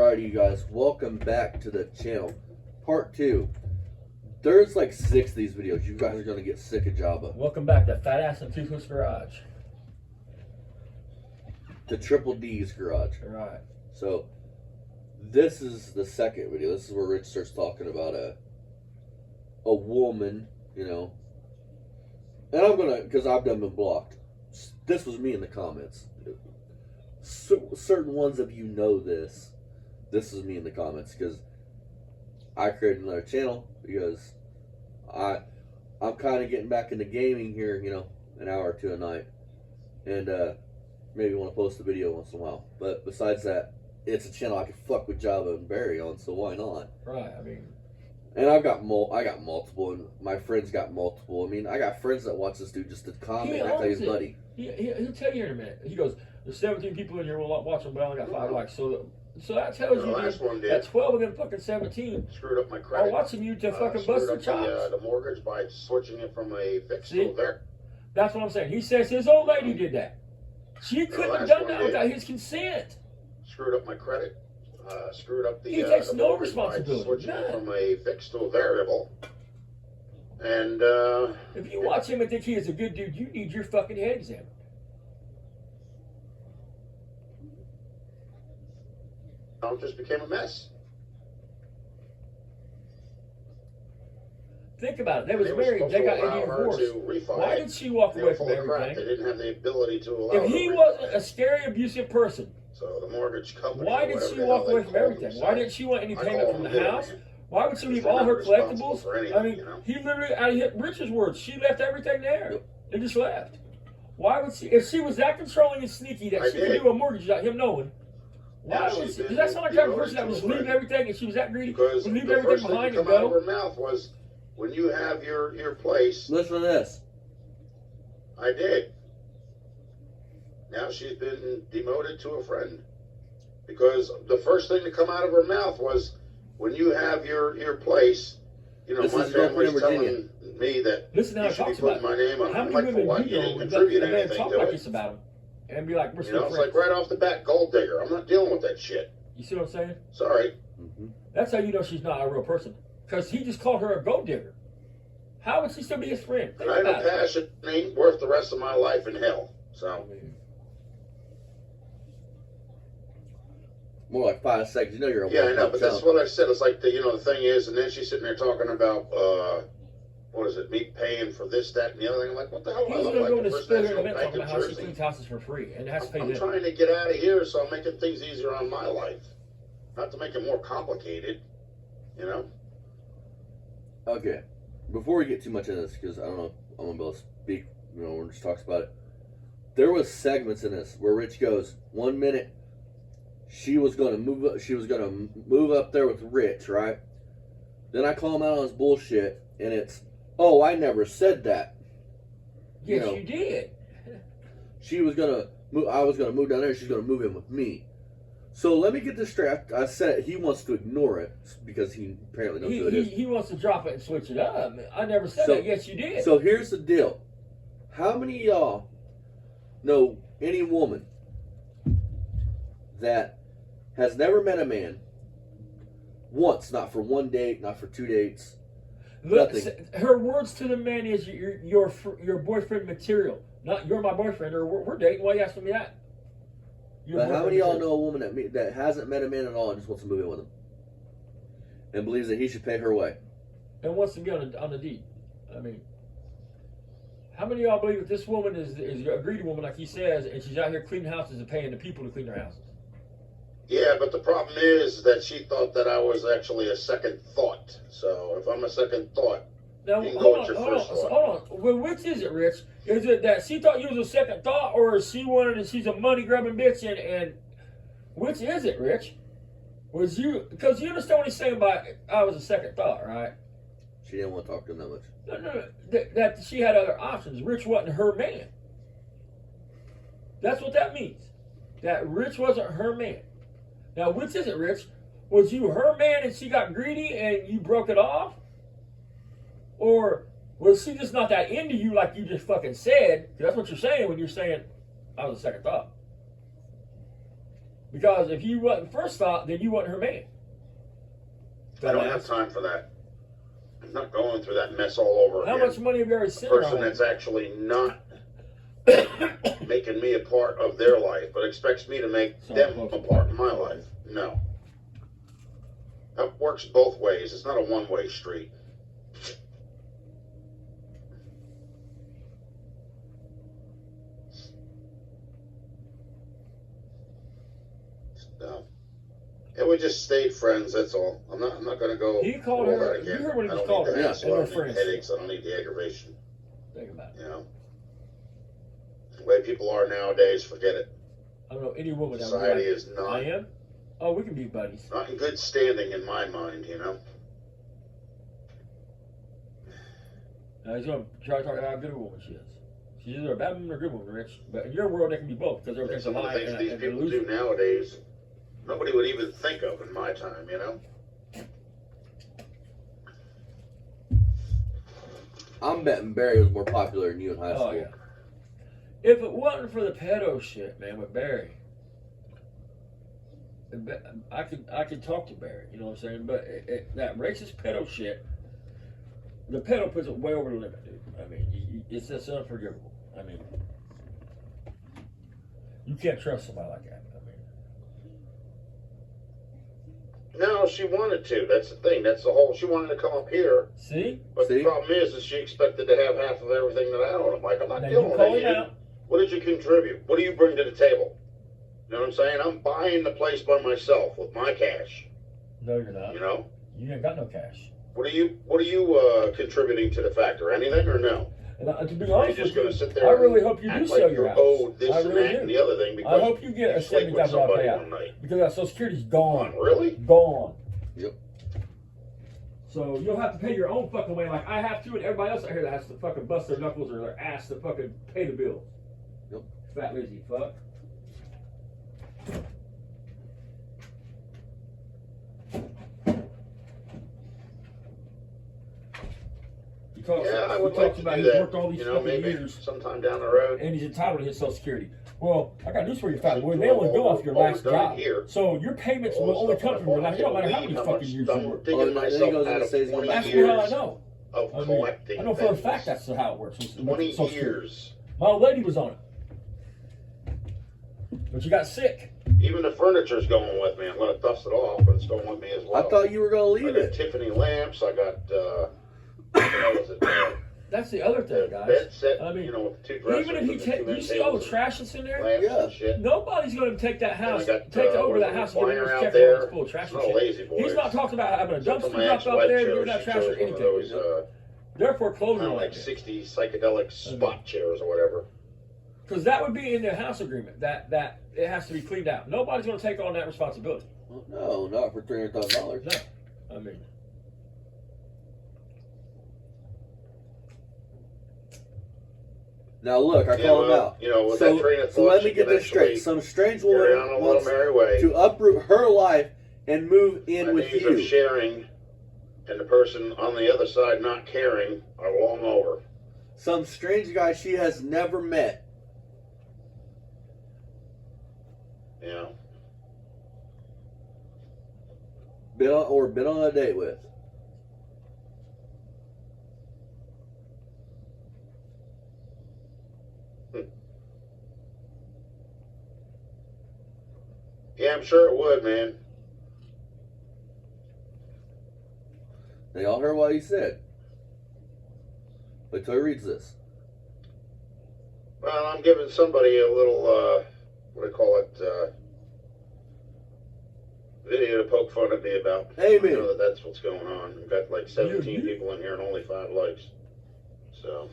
Alrighty, you guys, welcome back to the channel. Part 2. There's like 6 of these videos. You guys are going to get sick of Jabba. Welcome back to Fat Ass and Toothless Garage. To Triple D's Garage. Right. So, this is the second video. This is where Rich starts talking about a woman, you know. And I'm going to, because I've done been blocked. This was me in the comments. Certain ones of you know this. This is me in the comments because I created another channel because I'm kind of getting back into gaming here, you know, an hour or two a night, and maybe want to post a video once in a while. But besides that, it's a channel I can fuck with Jabba and Barry on, so why not? Right. I mean, and I got multiple, and my friends got multiple. I mean, I got friends that watch this dude just to comment. I tell his buddy. He'll tell you in a minute. He goes, "There's 17 people in here watching, but I only got 5 likes." So that tells you that 12 of them fucking 17 screwed up my credit. are watching you to fucking bust their chops. The mortgage by switching it from a fixed to there. That's what I'm saying. He says his old lady did that. She couldn't have done that without his consent. Screwed up my credit. Screwed up the. He takes the no mortgage responsibility. by switching it from a fixed to a variable. And if you watch him and think he is a good dude, you need your fucking head examined. it just became a mess. Think about it. They was married. They got a divorce. Why did she walk away from everything? They didn't have the ability to allow. If he wasn't a scary, abusive person, so the mortgage company. Why did she walk away from everything? Why didn't she want any payment from the house? Why would she leave all her collectibles? I mean, he literally, out of Rich's words, she left everything there and just left. Why would she? If she was that controlling and sneaky that she would do a mortgage without him knowing. Why would she? Does that sound like the type of person that was leaving everything and she was that greedy? Because would leave everything behind and go? Out of her mouth was, when you have your place. Listen to this. I did. Now she's been demoted to a friend. Because the first thing to come out of her mouth was, when you have your place, you know, my family's telling me that you should be putting my name on it. I'm like, for what? You didn't contribute anything to it. About him and be like, we're still friends. It's like right off the bat, gold digger. I'm not dealing with that shit. You see what I'm saying? Sorry. That's how you know she's not a real person. Because he just called her a gold digger. How would she still be his friend? And I have a passion ain't worth the rest of my life in hell. So. More like 5 seconds. You know you're a I know, but that's what I said. It's like, the thing is, and then she's sitting there talking about, what is it, me paying for this, that, and the other thing. I'm like, what the hell? He's going to go to the spirit event talking about how she cleans houses for free. And has to pay them. I'm trying to get out of here, so I'm making things easier on my life. Not to make it more complicated, you know? Okay. Before we get too much into this, because I don't know if I'm going to be able to speak, when Rich talks about it. There was segments in this where Rich goes, 1 minute, she was going to move up there with Rich, right? Then I call him out on his bullshit, and it's, oh, I never said that. Yes, you did. She was going to move, I was going to move down there, she's going to move in with me. So let me get this straight. I said he wants to ignore it because he apparently knows who it is. He wants to drop it and switch it up. I never said that. Yes, you did. So here's the deal. How many of y'all know any woman that has never met a man once, not for 1 date, not for 2 dates, nothing. Her words to the man is your boyfriend material, not you're my boyfriend or we're dating. Why are you asking me that? But how many of y'all know a woman that hasn't met a man at all and just wants to move in with him and believes that he should pay her way and wants to be on the deed? I mean, how many of y'all believe that this woman is a greedy woman, like he says, and she's out here cleaning houses and paying the people to clean their houses? Yeah, but the problem is that she thought that I was actually a second thought. So if I'm a second thought, now, you can go with your first thought. Hold on. Well, which is it, Rich? Is it that she thought you was a second thought, or is she's a money grabbing bitch? And which is it, Rich? Was you, because you understand what he's saying by I was a second thought, right? She didn't want to talk to him that much. No. That she had other options. Rich wasn't her man. That's what that means. That Rich wasn't her man. Now, which is it, Rich? Was you her man and she got greedy and you broke it off? Or was she just not that into you like you just fucking said? That's what you're saying when you're saying, I was a second thought. Because if you wasn't first thought, then you wasn't her man. I don't have time for that. I'm not going through that mess all over How again. much money have you already sent A person on? that's actually not making me a part of their life, but expects me to make them a part of my life. No. That works both ways. It's not a one-way street. No. And we just stayed friends, that's all. I'm not going to go He called through all her. that again. You heard what he I just don't called need her. the hassle. I And don't they're need the friends. headaches. I don't need the aggravation. Think about it. You know? The way people are nowadays, forget it. I don't know any woman that would Society like, is not, I am? Oh, we can be buddies. not in good standing in my mind, you know? Now he's going to try to talk about how good a woman she is. She's either a bad woman or a good woman, Rich. But in your world, that can be both because everything's a Some of the lie things and these a people illusion. do nowadays, nobody would even think of in my time, you know? I'm betting Barry was more popular than you in high school. Oh, yeah. If it wasn't for the pedo shit, man, with Barry, I could talk to Barry, you know what I'm saying? But that racist pedo shit, the pedo puts it way over the limit, dude. I mean, it's just unforgivable. I mean, you can't trust somebody like that. I mean, No, she wanted to. That's the thing. That's the whole. She wanted to come up here, see? but See? the problem is she expected to have half of everything that I own. I'm like, I'm not Now dealing you with call it. him out. What did you contribute? What do you bring to the table? You know what I'm saying? I'm buying the place by myself with my cash. No, you're not. You know? You ain't got no cash. What are you contributing to the factor? Anything or no? And to be Or are you honest just with going you, to sit there I really hope you and do act sell like your you're house. owed this I and really that do. and the other thing I because hope you get you a sleep with $70,000 somebody payout one night? because that Social Security's Come gone. on, really? Gone. Yep. So you'll have to pay your own fucking way, like I have to, and everybody else out here that has to fucking bust their knuckles or their ass to fucking pay the bills. Yep. Fat lazy fuck. Yeah, I He would talks like to about do he's that. worked all these You know, fucking maybe years sometime down the road. and he's entitled to his Social Security. Well, I got news for you, fat boy. So They only go all- off your all last we're done job. here. So your payments will All only the come stuff from your last. It don't matter how believe many how fucking much years you I'm work. digging Oh, and then he myself goes out and of says he's 20 gonna That's years how I know. of I mean, collecting I know for a things. fact that's how it works. 20 Social Security. years. My old lady was on it, but she got sick. Even the furniture's going with me. I'm going to dust it off, but it's going with me as well. I thought you were gonna I leave got it. Tiffany lamps. I got what was it? That's the other thing, The guys. bed set. I mean, you know, with the two dressers. Even if you and the take, two you see all the tables trash that's in and there. lamps Yeah. and shit. Nobody's going to take that house, And I got, take over that there's a house and get rid of recliner this out check there. it's full of trash It's and not a shit. lazy boy. He's not talking about having a Except for dumpster my dropped out ex-wife there and chose. giving that She trash chose or one of anything. those, They're foreclosing kind of on like that. 60s psychedelic spot chairs or whatever. Because that would be in the house agreement, that it has to be cleaned out. Nobody's going to take on that responsibility. Well, no, not for $300,000. No. I mean, Now look, I Yeah, call him well, out. you know, with So, that train of so thought, let me she get can this straight. actually Some strange carry woman on a little wants merry way. to uproot her life and move in My with days of you. sharing and the person on the other side not caring are long over. Some strange guy she has never met. You know, Been on a date with. yeah, I'm sure it would, man. They all heard what he said. Wait till he reads this. Well, I'm giving somebody a little, what do you call it, video to poke fun at me about. Amen. I know that's what's going on. We've got like 17 people in here and only 5 likes. So.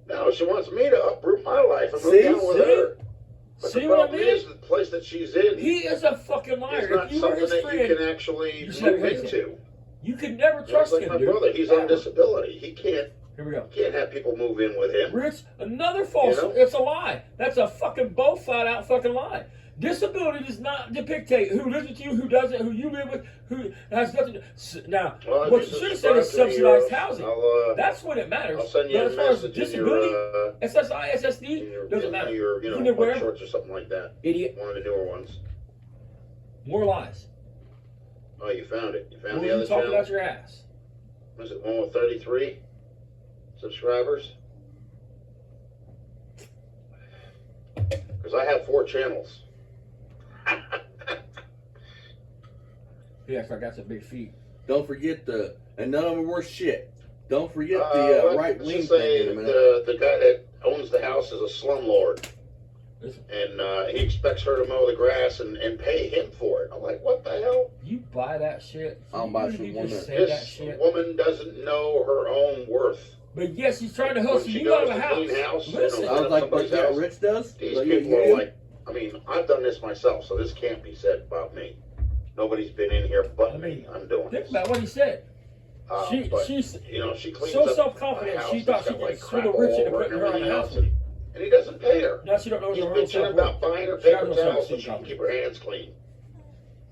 No, she wants me to uproot my life and move down with her. But See the what I problem mean? is the place that she's in He is a fucking liar. is not If you were something his that you friend, can actually you should move raise him. into. you could never Just trust like him, my dude. brother, he's on Ever. disability. He can't Here we go. Can't have people move in with him. Rich, another false. You know? It's a lie. That's a fucking both flat out fucking lie. Disability does not dictate who lives with you, who doesn't, who you live with, who has nothing to. Now, Well, what you should have said is subsidized housing. That's when it matters. I'll send you But a as far as message disability, in your, SSI, SSD, doesn't matter. Your, You live white wherever. shorts or something like that. Idiot. One of the newer ones. More lies. Oh, you found it. You found What the are other you talking channel? about your ass? Was it one with 33 subscribers? Because I have 4 channels. Yes, I got some big feet. Don't forget and none of them are worth shit. Don't forget Let's right wing just thing say in a minute. the guy that owns the house is a slumlord. And he expects her to mow the grass and pay him for it. I'm like, what the hell? You buy that shit? I'll buy You some just woman. say that This shit. woman doesn't know her own worth. But yes, he's trying to When hustle she you out goes of a to house. clean house, Listen, I was like, but somebody's yeah, house. Rich does. These Like, people you are do? like, I mean, I've done this myself, so this can't be said about me. Nobody's been in here but me. I'm doing think this. about what he said. But, She's she cleans so up self-confident, a house she thought that's she got, could like, swindle crap Rich all into over putting her on the everything house. else, and he doesn't pay her. Now she don't know He's her own bitching self-worth. about buying her She has paper no towels so self-esteem she can keep confidence. her hands clean.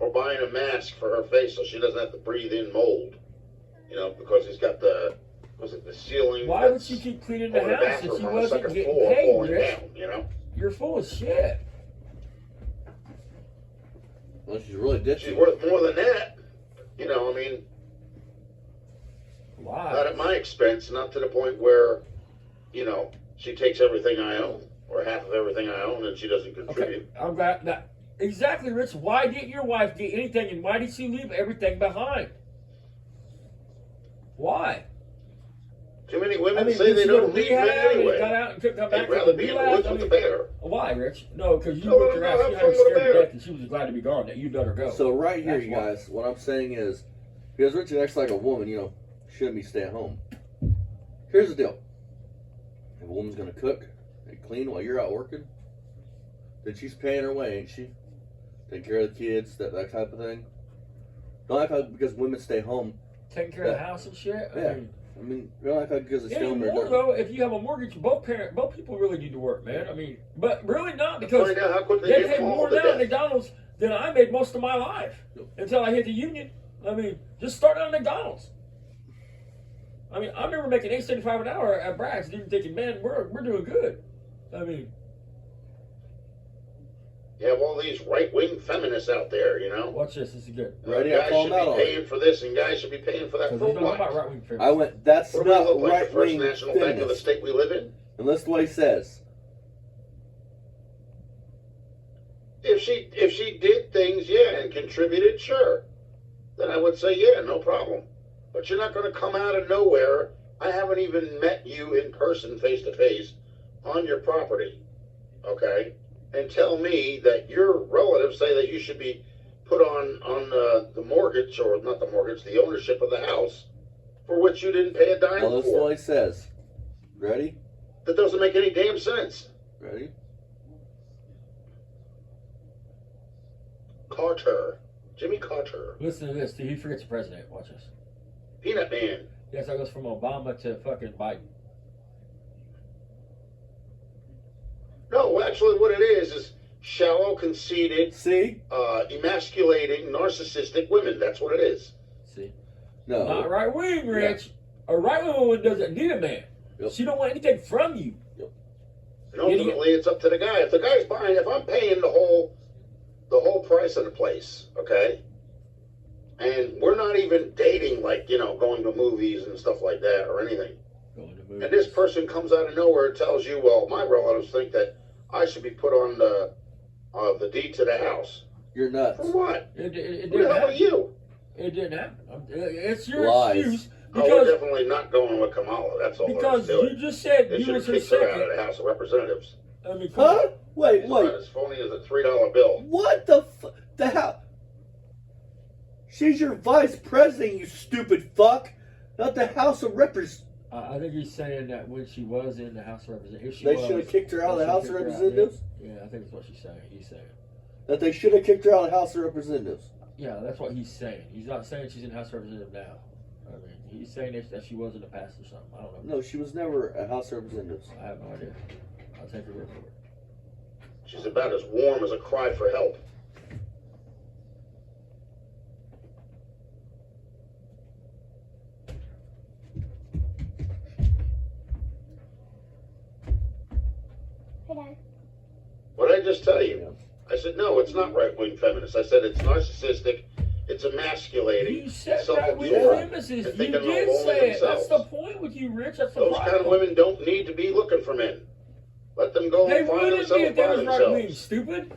Or buying a mask for her face so she doesn't have to breathe in mold. Because he's got the ceiling. Why would she keep cleaning the over house if bathroom she on the wasn't second getting floor paid, falling Rich? down, You're full of shit. Well, she's really ditching. She's worth more than that. I mean, Why? not at my expense, not to the point where, she takes everything I own, or half of everything I own, and she doesn't contribute. Okay, I'm glad that. Exactly, Rich. Why didn't your wife get anything, and why did she leave everything behind? Why? Too many women say did they she go to don't need men rehab and anyway. got out and couldn't come back? They'd rather be in the woods with the bear. Why, Rich? No, because you No, whipped her no, ass. have You had fun her with a scared to bear. death, and she was glad to be gone. That you let her go. So right here, That's you why. guys, what I'm saying is, because Richard acts like a woman, shouldn't be stay at home. Here's the deal: if a woman's gonna cook and clean while you're out working, then she's paying her way, ain't she? Take care of the kids, that type of thing. Don't act like because women stay home. Taking care of the house and shit. Yeah. Don't act like because it's still Anymore though, if you have a mortgage, both people really need to work, man. But really not, because Find out how quickly they you pay fall more to now at death. McDonald's than I made most of my life until I hit the union. Just start at McDonald's. I remember making $8.75 an hour at Bragg's, and even thinking, man, we're doing good. You have all these right-wing feminists out there, Watch this. This is good. Ready? Guys I call should them out be on it. paying for this, and guys should be paying for that. Because For he's not what? about right-wing I went. That's What do we not look like, right the first wing national bank of the feminist. state we live in? And listen to what he says. If she did things, yeah, and contributed, sure, then I would say, yeah, no problem. But you're not going to come out of nowhere. I haven't even met you in person, face to face, on your property, okay, and tell me that your relatives say that you should be put on the mortgage, or not the mortgage, the ownership of the house, for which you didn't pay a dime Well, listen to for. what he says. Ready? That doesn't make any damn sense. Ready? Carter. Jimmy Carter. Listen to this. He forgets the president. Watch this. Peanut Man. Yes, that goes from Obama to fucking Biden. No, actually what it is shallow, conceited, See? emasculating, narcissistic women. That's what it is. See? No. Not right wing, Rich. A right wing woman doesn't need a man. Yep. She don't want anything from you. And ultimately, it's up to the guy. If the guy's buying, if I'm paying the whole price of the place, okay, and we're not even dating, like, going to movies and stuff like that or anything, Going to movies. and this person comes out of nowhere and tells you, well, my relatives think that I should be put on the deed to the house. You're nuts. For what? It Who didn't the hell are happen. you? It didn't happen. It's your Lies. excuse Oh, we're because definitely not going with Kamala. That's all there is because to you it. just said They you should was have her kicked her out of second. the House of Representatives. Come Huh? on. Wait, It's about wait. as phony as a $3 bill. What the hell? She's your vice president, you stupid fuck. Not the House of Representatives. I think he's saying that when she was in the House of Representatives, They should have kicked her out of the House of Representatives? Yeah, I think that's what she's saying. He's saying. That they should have kicked her out of the House of Representatives. Yeah, that's what he's saying. He's not saying she's in the House of Representatives now. he's saying that she was in the past or something. I don't know. No, she was never a House of Representatives. I have no idea. I'll take your word for it. She's about as warm as a cry for help. Hey, Dad. What did I just tell you? I said, no, it's not right-wing feminist. I said it's narcissistic, it's emasculating, You said it's right-wing self-absorbed. feminists. and You thinking they're did only say it. That's themselves. the point with you, Rich. That's the Those problem. kind of women don't need to be looking for men. Let them go They and find wouldn't be themselves if they by was right-wing, themselves. stupid.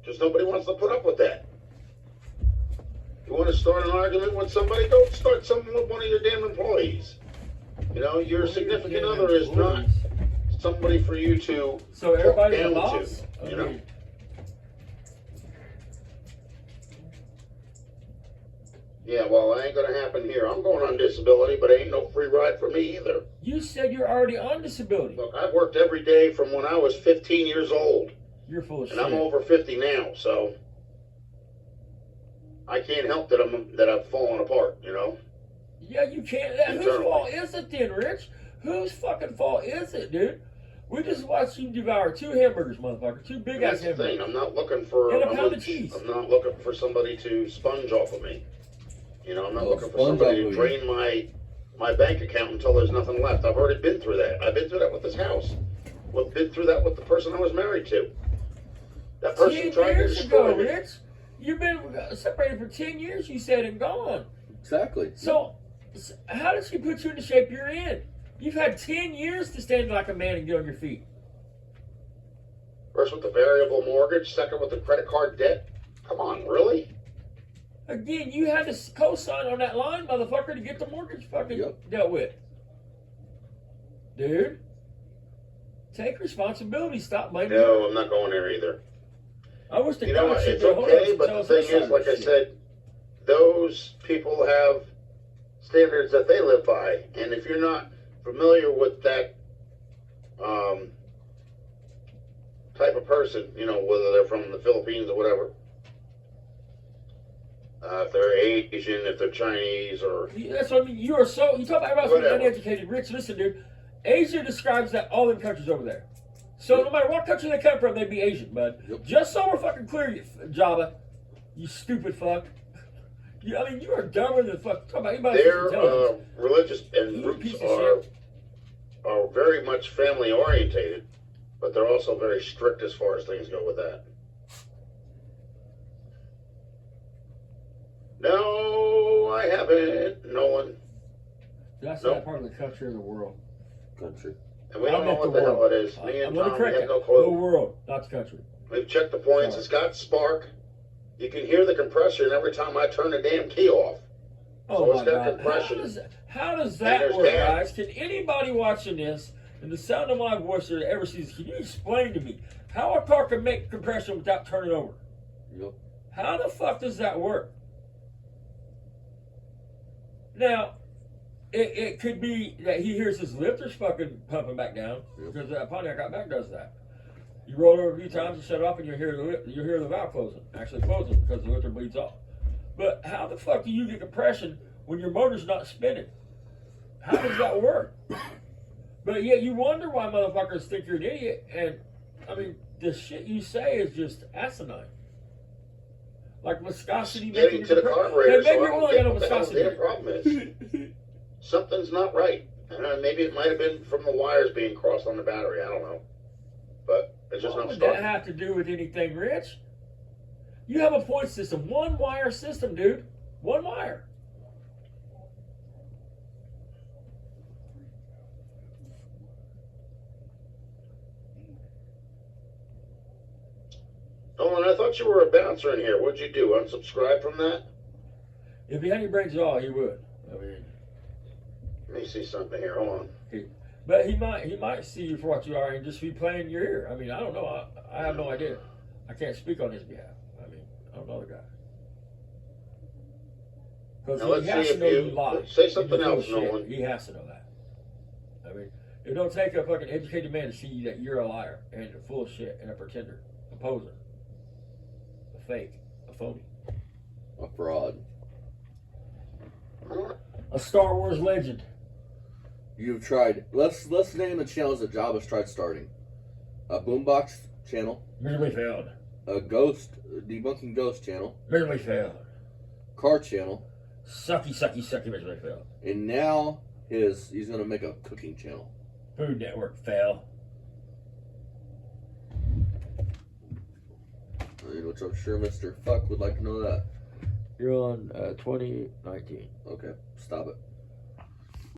Just nobody wants to put up with that. You want to start an argument with somebody? Go start something with one of your damn employees. You know, your significant other is not somebody for you to So everybody's talk a down boss? to. You know? Yeah, well, it ain't gonna happen here. I'm going on disability, but it ain't no free ride for me either. You said you're already on disability. Look, I've worked every day from when I was 15 years old, You're full of and shit. I'm over 50 now, so I can't help that I've fallen apart, you know? Yeah, you can't. Whose Internally. fault is it then, Rich? Whose fucking fault is it, dude? We just watched you devour 2 hamburgers, motherfucker. 2 big And ass that's the thing. hamburgers. I'm not looking for And a pound of cheese. I'm not looking for somebody to sponge off of me. You know, I'm not Oh, looking for sponge somebody off to of you. drain my bank account until there's nothing left. I've already been through that. I've been through that with this house. I've been through that with the person I was married to. That person 10 tried to years destroy ago, me. Rich. You've been separated for 10 years, you said, and gone. Exactly. So, how did she put you in the shape you're in? You've had 10 years to stand like a man and get on your feet. First with the variable mortgage, second with the credit card debt. Come on, really? Again, you had to co-sign on that line, motherfucker, to get the mortgage fucking Yep. dealt with. Dude, take responsibility. Stop blaming. No, I'm not going there either. I wish the You know God what? should It's go home okay, and but tell the us their thing side is, of like the I shit. said, those people have standards that they live by, and if you're not familiar with that type of person, you know, whether they're from the Philippines or whatever, if they're Asian, if they're Chinese, or That's what I mean. You are so. You talk about everybody's Whatever. uneducated. Rich, listen, dude. Asia describes that all them countries over there. So no matter what country they come from, they'd be Asian, bud. Yep. Just so we're fucking clear, you Jabba, you stupid fuck. I mean, you are dumber than fuck. Talk about anybody their with intelligence. religious and You roots piece of shit. are very much family orientated, but they're also very strict as far as things go with that. No, I haven't, Nolan. That's Nope. that part of the country or the world. Country. And we I don't know meant what the the hell world. it is. Me and Let me Tom, we correct have that. no The clue. world, not the country. We've checked the points. Sorry. It's got spark. You can hear the compression every time I turn the damn key off. Oh So it's my got God! compression. How does And that there's work, gas. guys? Can anybody watching this and the sound of my voice that ever sees this, can you explain to me how a car can make compression without turning over? Yep. How the fuck does that work? Now, it could be that he hears his lifters fucking pumping back down Yep. because that Pontiac Outback does that. You roll over a few times and shut off, and you hear the valve closing, actually closing because the lifter bleeds off. But how the fuck do you get compression when your motor's not spinning? How does that work? But yet you wonder why motherfuckers think you're an idiot. And I mean, the shit you say is just asinine. Like viscosity Getting making to the your carburetor, Hey, maybe so I you're don't only get got no what the hell the viscosity. damn problem is. Something's not right. Maybe it might have been from the wires being crossed on the battery. I don't know. But it's just What not would that starting. have to do with anything, Rich? You have a point system, one wire system, dude. One wire. Oh, and I thought you were a bouncer in here. What'd you do? Unsubscribe from that? If he had any brains at all, he would. I mean, Let me see something here. Hold on. but he might see you for what you are and just be playing your ear. I mean, I don't know. I have no idea. I can't speak on his behalf. I mean, I don't know the guy. Now, Because let's he has see to know if you you- lie. say something And you're full else, of shit. Nolan. He has to know that. I mean, it don't take a fucking educated man to see that you're a liar and a full of shit and a pretender, a poser, a fake, a phony. A fraud. I don't A Star Wars legend. You've tried. Let's name the channels that Jabba's tried starting. A boombox channel. Miserably failed. A debunking ghost channel. Miserably failed. Car channel. Sucky, miserably failed. And now he's gonna make a cooking channel. Food Network fail. Which I'm sure Mr. Fuck would like to know that. You're on 2019. Okay, stop it.